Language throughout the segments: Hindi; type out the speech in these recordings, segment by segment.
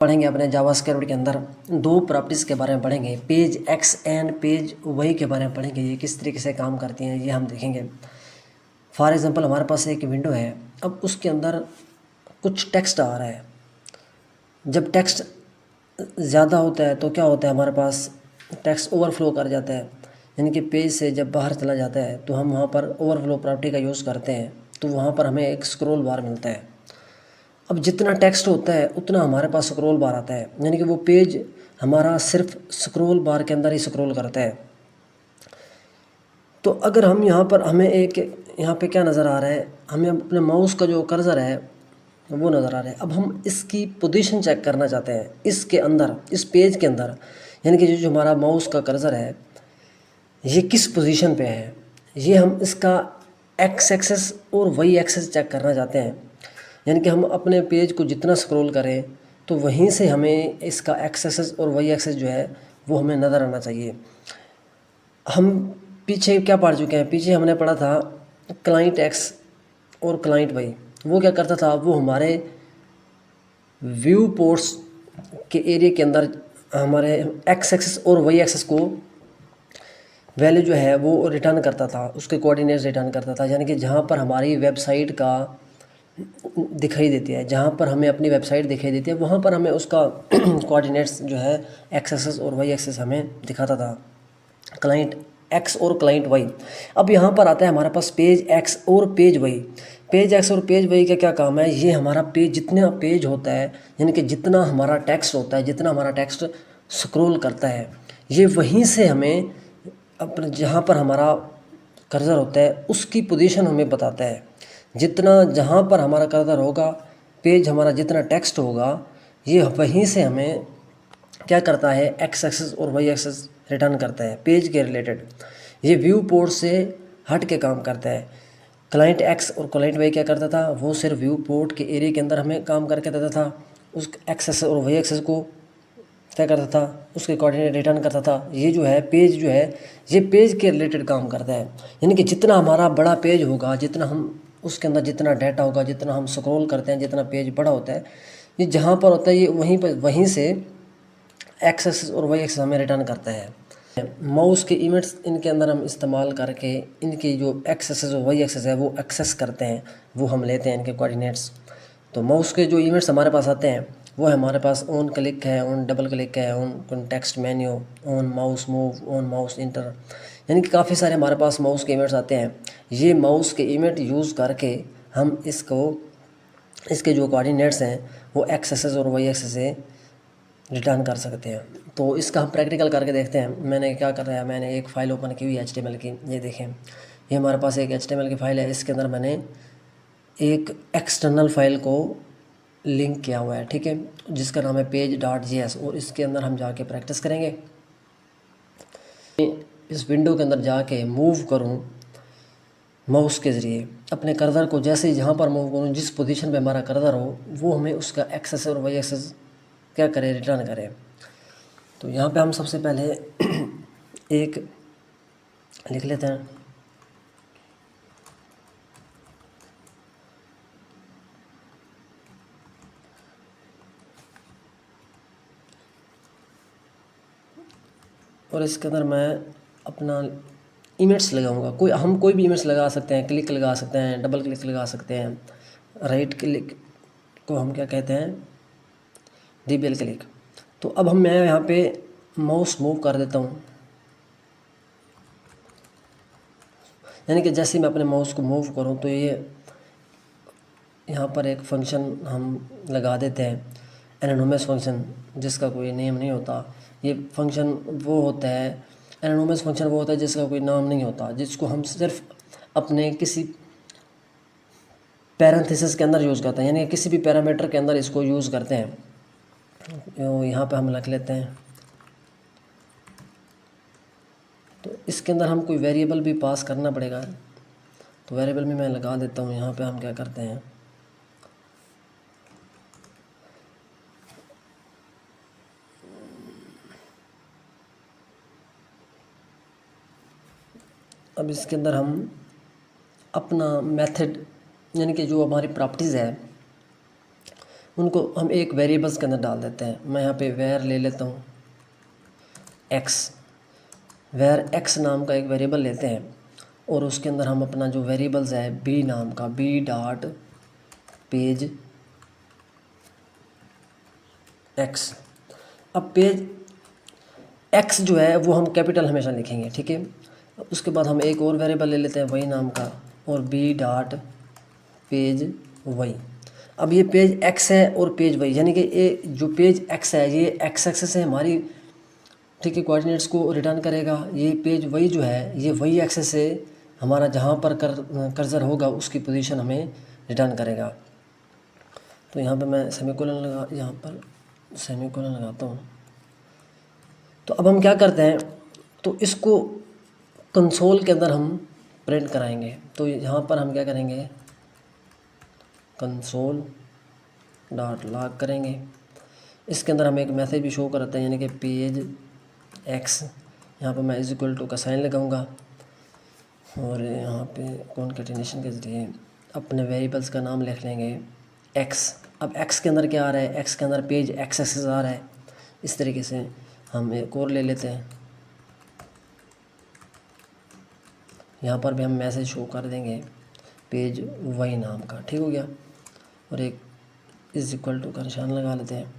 पढ़ेंगे अपने जावास्क्रिप्ट के अंदर दो प्रॉपर्टीज़ के बारे में पढ़ेंगे। Page X and page Y के बारे में पढ़ेंगे, ये किस तरीके से काम करती हैं ये हम देखेंगे। फॉर एग्जांपल हमारे पास एक विंडो है, अब उसके अंदर कुछ टेक्स्ट आ रहा है। जब टेक्स्ट ज़्यादा होता है तो क्या होता है, हमारे पास टेक्स्ट ओवरफ्लो कर जाता है, यानी कि पेज से जब बाहर चला जाता है तो हम वहाँ पर ओवरफ्लो प्रॉपर्टी का यूज़ करते हैं, तो वहाँ पर हमें एक स्क्रॉल बार मिलता है। अब जितना टेक्स्ट होता है उतना हमारे पास स्क्रॉल बार आता है, यानी कि वो पेज हमारा सिर्फ स्क्रॉल बार के अंदर ही स्क्रॉल करता है। तो अगर हम यहाँ पर हमें एक यहाँ पे क्या नज़र आ रहा है, हमें अपने माउस का जो कर्सर है वो नज़र आ रहा है। अब हम इसकी पोजीशन चेक करना चाहते हैं इसके अंदर, इस पेज के अंदर, यानी कि जो हमारा माउस का कर्सर है ये किस पोजीशन पे है, ये हम इसका एक्स एक्सेस और वाई एक्सेस चेक करना चाहते हैं। यानी कि हम अपने पेज को जितना स्क्रॉल करें तो वहीं से हमें इसका एक्स एक्सेस और वाई एक्सेस जो है वो हमें नज़र आना चाहिए। हम पीछे क्या पढ़ चुके हैं, पीछे हमने पढ़ा था क्लाइंट एक्स और क्लाइंट वाई। वो क्या करता था, वो हमारे व्यू पोर्ट्स के एरिया के अंदर हमारे एक्स एक्सेस और वाई एक्सेस को वैल्यू जो है वो रिटर्न करता था, उसके कोऑर्डिनेट्स रिटर्न करता था। यानी कि जहाँ पर हमारी वेबसाइट का दिखाई देती है, जहाँ पर हमें अपनी वेबसाइट दिखाई देती है वहाँ पर हमें उसका कोऑर्डिनेट्स जो है एक्स एक्सेस और वाई एक्सेस हमें दिखाता था, क्लाइंट एक्स और क्लाइंट वाई। अब यहाँ पर आता है हमारे पास पेज एक्स और पेज वाई। पेज एक्स और पेज वाई का क्या काम है, ये हमारा पेज जितना पेज होता है, यानी कि जितना हमारा टेक्स्ट होता है, जितना हमारा टेक्स्ट स्क्रॉल करता है, ये वहीं से हमें अपने जहाँ पर हमारा कर्सर होता है उसकी पोजीशन हमें बताता है। जितना जहाँ पर हमारा कर्सर होगा, पेज हमारा जितना टेक्स्ट होगा, ये वहीं से हमें क्या करता है, एक्स एक्सेस और वाई एक्सेस रिटर्न करता है पेज के रिलेटेड। ये व्यू पोर्ट से हट के काम करता है। क्लाइंट एक्स और क्लाइंट वाई क्या करता था, वो सिर्फ व्यू पोर्ट के एरिया के अंदर हमें काम करके देता था, उस एक्सेस और वाई एक्सेस को क्या करता था, उसके कोऑर्डिनेट रिटर्न करता था। ये जो है पेज जो है ये पेज के रिलेटेड काम करता है, यानी कि जितना हमारा बड़ा पेज होगा, जितना हम उसके अंदर जितना डाटा होगा, जितना हम स्क्रॉल करते हैं, जितना पेज बड़ा होता है, ये जहाँ पर होता है ये वहीं पर वहीं से एक्स एक्सेस और वाई एक्सेस हमें रिटर्न करता है। माउस के इमेट्स इनके अंदर हम इस्तेमाल करके इनकी जो एक्स एक्सेस और वाई एक्सेस है वो एक्सेस करते हैं, वो हम लेते हैं इनके कोऑर्डिनेट्स। तो माउस के जो इमेट्स हमारे पास आते हैं वो है हमारे पास ऑन क्लिक है, ऑन डबल क्लिक है, on context menu, on mouse move, on mouse inter, यानी कि काफ़ी सारे हमारे पास माउस के इमेट्स आते हैं। ये माउस के इमेट यूज़ करके हम इसके जो कोऑर्डिनेट्स हैं वो एक्स एक्सेस और वाई एक्सेस से रिटर्न कर सकते हैं। तो इसका हम प्रैक्टिकल करके देखते हैं। मैंने क्या कर रहा है, मैंने एक फ़ाइल ओपन की हुई है HTML की, ये देखें, ये हमारे पास एक HTML की फ़ाइल है। इसके अंदर मैंने एक एक्सटर्नल फाइल को लिंक किया हुआ है, ठीक है, जिसका नाम है page.js, और इसके अंदर हम जाके प्रैक्टिस करेंगे। इस विंडो के अंदर जाके मूव करूं माउस के ज़रिए अपने कर्सर को, जैसे ही जहाँ पर मूव करूँ, जिस पोजीशन पे हमारा कर्सर हो वो हमें उसका एक्सेस और वाई एक्सेस क्या करे, रिटर्न करे। तो यहाँ पे हम सबसे पहले एक लिख लेते हैं, और इसके अंदर मैं अपना इमेज लगाऊंगा। हम कोई भी इमेज लगा सकते हैं, क्लिक लगा सकते हैं, डबल क्लिक लगा सकते हैं, राइट क्लिक को हम क्या कहते हैं, डबल क्लिक। तो अब मैं यहाँ पे माउस मूव कर देता हूँ, यानी कि जैसे मैं अपने माउस को मूव करूँ तो ये यहाँ पर एक फंक्शन हम लगा देते हैं, एनोनिमस फंक्शन, जिसका कोई नेम नहीं होता। ये फंक्शन वो होता है, एनोनिमस फंक्शन वो होता है जिसका कोई नाम नहीं होता, जिसको हम सिर्फ अपने किसी पैरेंथेसिस के अंदर यूज़ करते हैं, यानी किसी भी पैरामीटर के अंदर इसको यूज़ करते हैं। तो यहाँ पे हम लिख लेते हैं, तो इसके अंदर हम कोई वेरिएबल भी पास करना पड़ेगा, तो वेरिएबल भी मैं लगा देता हूँ। यहाँ पे हम क्या करते हैं, अब इसके अंदर हम अपना मेथड, यानी कि जो हमारी प्रॉपर्टीज़ है उनको हम एक वेरिएबल्स के अंदर डाल देते हैं। मैं यहाँ पे वेर ले लेता हूँ एक्स, वेर एक्स नाम का एक वेरिएबल लेते हैं और उसके अंदर हम अपना जो वेरिएबल्स है बी नाम का, बी डॉट पेज एक्स। अब पेज एक्स जो है वो हम कैपिटल हमेशा लिखेंगे, ठीक है। उसके बाद हम एक और वेरिएबल ले लेते हैं वही नाम का और बी डॉट पेज वही। अब ये पेज एक्स है और पेज वही, यानी कि ये जो पेज एक्स है ये एक्स एक्सेस है हमारी, ठीक है, कोऑर्डिनेट्स को रिटर्न करेगा। ये पेज वही जो है ये वही एक्सेस से हमारा जहाँ पर कर्सर होगा उसकी पोजीशन हमें रिटर्न करेगा। तो यहाँ पे मैं सेमीकोलन लगाता हूँ। तो अब हम क्या करते हैं, तो इसको कंसोल के अंदर हम प्रिंट कराएंगे। तो यहाँ पर हम क्या करेंगे, कंसोल डॉट लॉग करेंगे। इसके अंदर हम एक मैसेज भी शो कराते हैं, यानी कि पेज एक्स, यहाँ पर मैं इज इक्वल टू का साइन लगाऊंगा और यहाँ पे कॉन्कैटिनेशन के ज़रिए अपने वेरिएबल्स का नाम लिख लेंगे एक्स। अब एक्स के अंदर क्या आ रहा है, एक्स के अंदर पेज एक्स एक्सेस आ रहा है। इस तरीके से हम एक और ले लेते हैं, यहाँ पर भी हम मैसेज शो कर देंगे पेज वही नाम का, ठीक हो गया। और एक इज इक्वल टू का निशान लगा लेते हैं।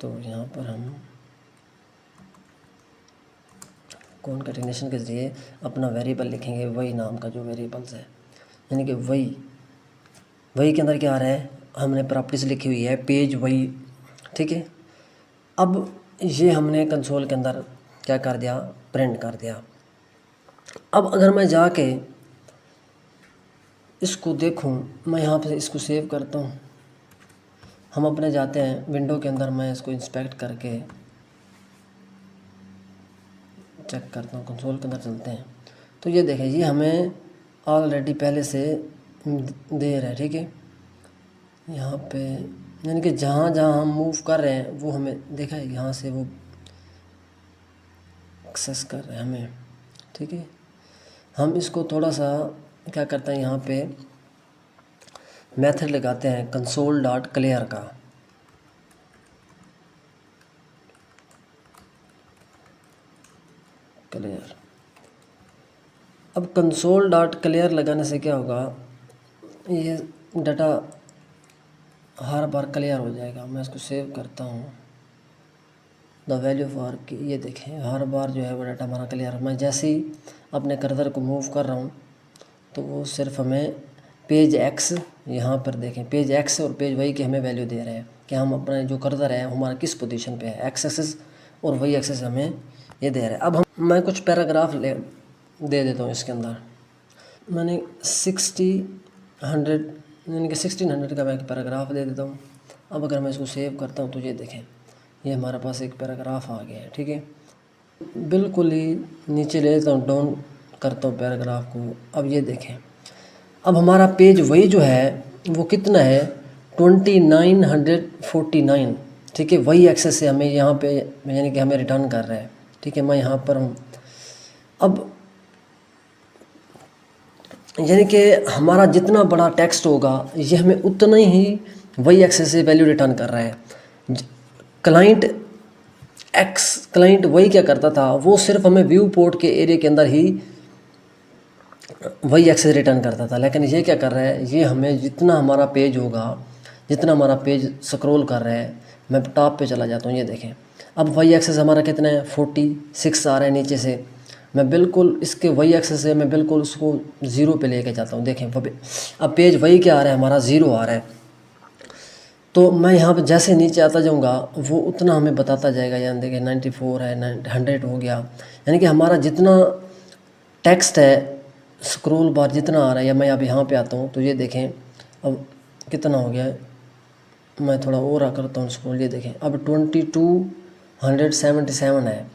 तो यहाँ पर हम कॉन्कैटिनेशन के ज़रिए अपना वेरिएबल लिखेंगे वही नाम का जो वेरिएबल्स है, यानी कि वही के अंदर क्या आ रहा है, हमने प्रॉपर्टीज लिखी हुई है पेज वही, ठीक है। अब ये हमने कंसोल के अंदर क्या कर दिया, प्रिंट कर दिया। अब अगर मैं जाके इसको देखूं, मैं यहाँ पे इसको सेव करता हूँ, हम अपने जाते हैं विंडो के अंदर, मैं इसको इंस्पेक्ट करके चेक करता हूँ, कंसोल के अंदर चलते हैं। तो ये देखें, ये हमें ऑलरेडी पहले से दे रहा है, ठीक है। यहाँ पे यानी कि जहाँ जहाँ हम मूव कर रहे हैं वो हमें देखा है, यहाँ से वो एक्सेस कर रहे हैं हमें, ठीक है। हम इसको थोड़ा सा क्या करते हैं, यहाँ पे मेथड लगाते हैं कंसोल डॉट क्लियर का। क्लियर, अब कंसोल डॉट क्लियर लगाने से क्या होगा, ये डाटा हर बार क्लियर हो जाएगा। मैं इसको सेव करता हूँ, द वैल्यू फॉर की, ये देखें हर बार जो है वो डाटा हमारा क्लियर। मैं जैसे ही अपने कर्सर को मूव कर रहा हूँ तो वो सिर्फ हमें पेज एक्स, यहाँ पर देखें पेज एक्स और पेज वही की हमें वैल्यू दे रहे हैं कि हम अपना जो कर्सर है हमारा किस पोजीशन पे है, एक्स एक्सेस और वही एक्सेस हमें ये दे रहा है। अब मैं कुछ पैराग्राफ दे देता हूँ इसके अंदर। मैंने 100 यानी कि 1600 का मैं एक पैराग्राफ दे देता हूँ। अब अगर मैं इसको सेव करता हूँ तो ये देखें, ये हमारे पास एक पैराग्राफ आ गया है, ठीक है। बिल्कुल ही नीचे ले लेता हूँ, डाउन करता हूँ पैराग्राफ को। अब ये देखें, अब हमारा पेज वही जो है वो कितना है, 2949, ठीक है। वही एक्सेस से हमें यहाँ पे यानी कि हमें रिटर्न कर रहा है, ठीक है। मैं यहाँ पर हूँ, अब यानी कि हमारा जितना बड़ा टेक्स्ट होगा ये हमें उतना ही वही एक्सेस से वैल्यू रिटर्न कर रहा है। क्लाइंट वही क्या करता था, वो सिर्फ हमें व्यू पोर्ट के एरिया के अंदर ही वही एक्सेस रिटर्न करता था। लेकिन ये क्या कर रहा है, ये हमें जितना हमारा पेज होगा, जितना हमारा पेज स्क्रॉल कर रहा है, मैं टॉप पे चला जाता हूँ, ये देखें अब वही एक्सेस हमारा कितना है, 46 आ रहा है नीचे से। मैं बिल्कुल इसके वही एक्सेस से मैं बिल्कुल उसको 0 पे लेके जाता हूँ। देखें अब पेज वही क्या आ रहा है, हमारा 0 आ रहा है। तो मैं यहाँ पे जैसे नीचे आता जाऊँगा वो उतना हमें बताता जाएगा, यानी देखिए 94 है, 100 हो गया। यानी कि हमारा जितना टेक्स्ट है स्क्रॉल बार जितना आ रहा है, या मैं अब यहाँ पे आता हूँ तो ये देखें अब कितना हो गया है। मैं थोड़ा और आ करता हूँ स्क्रॉल, ये देखें अब 2277 है,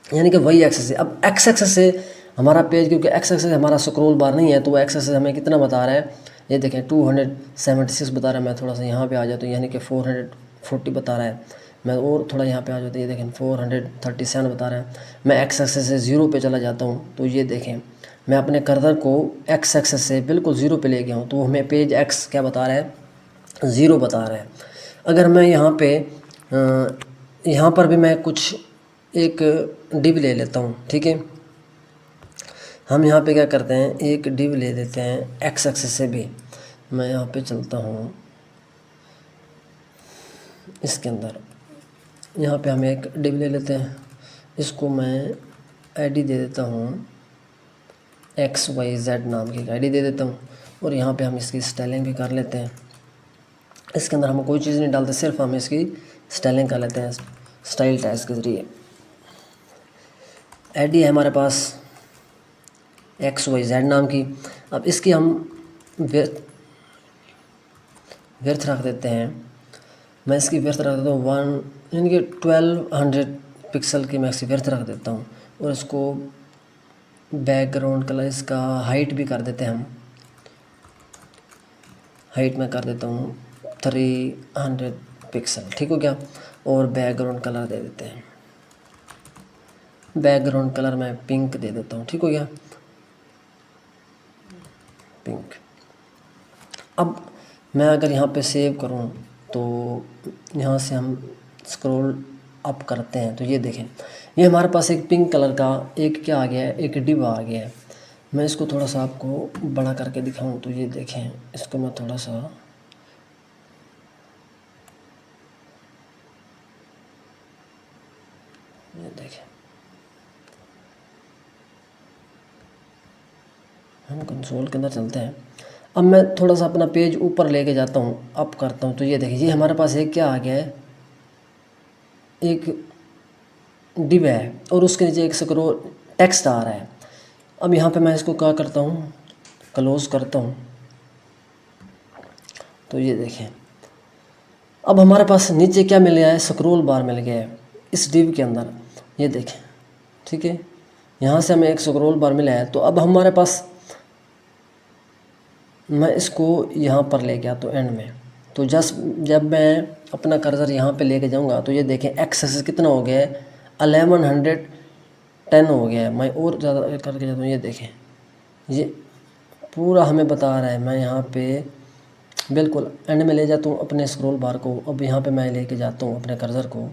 यानी कि वही एक्सेस है। अब एक्स एक्सेस से हमारा पेज, क्योंकि एक्स एक्सेस हमारा स्क्रॉल बार नहीं है तो वो एक्स एक्सेस हमें कितना बता रहा है, ये देखें 276 बता रहा है। मैं थोड़ा सा यहाँ पे आ जाता हूँ, यानी कि 440 बता रहा है। मैं और थोड़ा यहाँ पे आ जाता हूँ, ये देखें 437 बता रहा है। मैं एक्स एक्सेस से 0 पे चला जाता हूँ तो ये देखें मैं अपने कर्सर को एक्स एक्सेस से बिल्कुल 0 पे ले गया हूँ, तो हमें पेज एक्स क्या बता रहा है, 0 बता रहा है। अगर मैं यहाँ पर भी मैं कुछ एक डिव ले लेता हूँ, ठीक है। हम यहाँ पे क्या करते हैं, एक डिव ले लेते हैं एक्स एक्सिस से भी। मैं यहाँ पे चलता हूँ इसके अंदर, यहाँ पे हम एक डिव ले लेते हैं, इसको मैं आईडी दे देता हूँ XYZ नाम की आईडी दे देता हूँ। और यहाँ पे हम इसकी स्टाइलिंग भी कर लेते हैं। इसके अंदर हम कोई चीज़ नहीं डालते, सिर्फ हम इसकी स्टाइलिंग कर लेते हैं स्टाइल टैग्स के ज़रिए। आईडी है हमारे पास XYZ नाम की। अब इसकी हम व्यर्थ रख देते हैं। मैं इसकी व्यर्थ रख देता हूँ 1 यानी कि 1200 पिक्सल की मैं इसकी व्यर्थ रख देता हूँ। और इसको बैकग्राउंड कलर इसका हाइट भी कर देते हैं हम। हाइट में कर देता हूँ 300 पिक्सल, ठीक हो गया। और बैकग्राउंड कलर दे देते हैं, बैकग्राउंड कलर मैं पिंक दे देता हूँ, ठीक हो गया, पिंक। अब मैं अगर यहाँ पे सेव करूँ तो यहाँ से हम स्क्रॉल अप करते हैं तो ये देखें, ये हमारे पास एक पिंक कलर का एक क्या आ गया है, एक डिव आ गया है। मैं इसको थोड़ा सा आपको बड़ा करके दिखाऊं तो ये देखें, इसको मैं थोड़ा सा ये देखें, हम कंसोल के अंदर चलते हैं। अब मैं थोड़ा सा अपना पेज ऊपर लेके जाता हूँ, अप करता हूँ तो ये देखिए, ये हमारे पास एक क्या आ गया है, एक डिव है और उसके नीचे एक स्क्रॉल टेक्स्ट आ रहा है। अब यहाँ पे मैं इसको क्या करता हूँ, क्लोज करता हूँ तो ये देखें, अब हमारे पास नीचे क्या मिल गया है, स्क्रॉल बार मिल गया है इस डिव के अंदर, ये देखें, ठीक है। यहाँ से हमें एक स्क्रॉल बार मिला है। तो अब हमारे पास, मैं इसको यहाँ पर ले गया तो एंड में, तो जब मैं अपना कर्सर यहाँ पे लेके जाऊँगा तो ये देखें एक्सेस कितना हो गया है, 1110 हो गया है। मैं और ज़्यादा करके जाता हूँ, ये देखें, ये पूरा हमें बता रहा है। मैं यहाँ पे बिल्कुल एंड में ले जाता हूँ अपने स्क्रॉल बार को। अब यहाँ पे मैं लेके जाता हूँ अपने कर्सर को।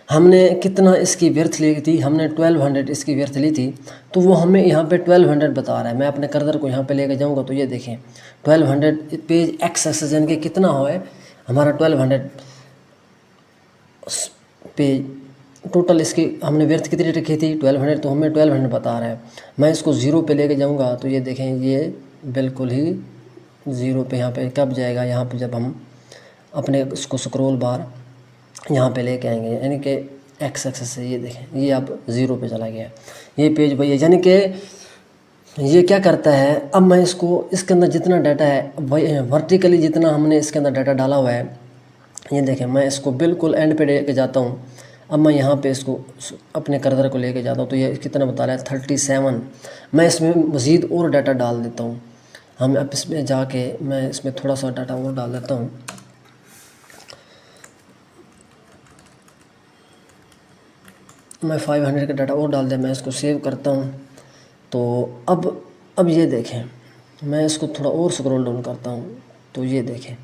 हमने कितना इसकी व्यर्थ ली थी, हमने 1200 इसकी व्यर्थ ली थी, तो वो हमें यहाँ पे 1200 बता रहा है। मैं अपने कर्सर को यहाँ पे लेके जाऊँगा तो ये देखें 1200 पेज एक्सेस यानी कि कितना हो है हमारा 1200 पेज टोटल। इसकी हमने व्यर्थ कितनी रखी थी 1200, तो हमें 1200 बता रहा है। मैं इसको 0 पे लेके जाऊँगा तो ये देखें, ये बिल्कुल ही 0 पे यहाँ पे कब जाएगा, यहाँ पे जब हम अपने इसको स्क्रॉल बार यहाँ पे लेके आएंगे, यानी कि एक्स एक्सेस से ये देखें, ये अब 0 पे चला गया। ये पेज वही है, यानी कि ये क्या करता है, अब मैं इसको इसके अंदर जितना डाटा है वही वर्टिकली जितना हमने इसके अंदर डाटा डाला हुआ है, ये देखें, मैं इसको बिल्कुल एंड पे लेके जाता हूँ। अब मैं यहाँ पे इसको अपने कर्सर को लेके जाता हूँ तो ये कितना बता रहा है 37। मैं इसमें मज़ीद और डाटा डाल देता हूँ। हम अब इसमें जाके मैं इसमें थोड़ा सा डाटा और डाल देता हूँ। मैं 500 का डाटा और डाल दिया, मैं इसको सेव करता हूँ। तो अब ये देखें, मैं इसको थोड़ा और स्क्रॉल डाउन करता हूँ तो ये देखें,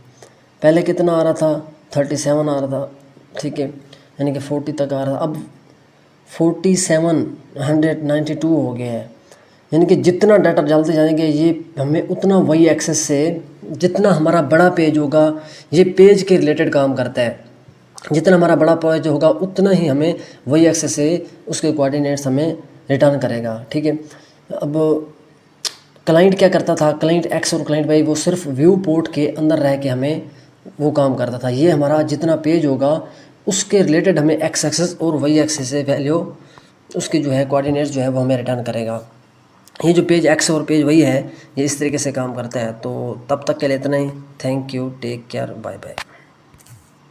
पहले कितना आ रहा था 37 आ रहा था, ठीक है, यानी कि 40 तक आ रहा था, अब 4792 हो गया है। यानी कि जितना डाटा डालते जाएंगे ये हमें उतना वही एक्सेस से जितना हमारा बड़ा पेज होगा, ये पेज के रिलेटेड काम करता है। जितना हमारा बड़ा पेज होगा उतना ही हमें वही एक्सेस से उसके कोऑर्डिनेट्स हमें रिटर्न करेगा, ठीक है। अब क्लाइंट क्या करता था, क्लाइंट एक्स और क्लाइंट वाई वो सिर्फ व्यू पोर्ट के अंदर रह के हमें वो काम करता था। ये हमारा जितना पेज होगा उसके रिलेटेड हमें एक्स एक्सेस और वाई एक्सेस से वैल्यू उसकी जो है कोऑर्डिनेट्स जो है वो हमें रिटर्न करेगा। ये जो पेज एक्स और पेज वही है, ये इस तरीके से काम करता है। तो तब तक के लिए इतना ही। Thank you, take care, bye bye.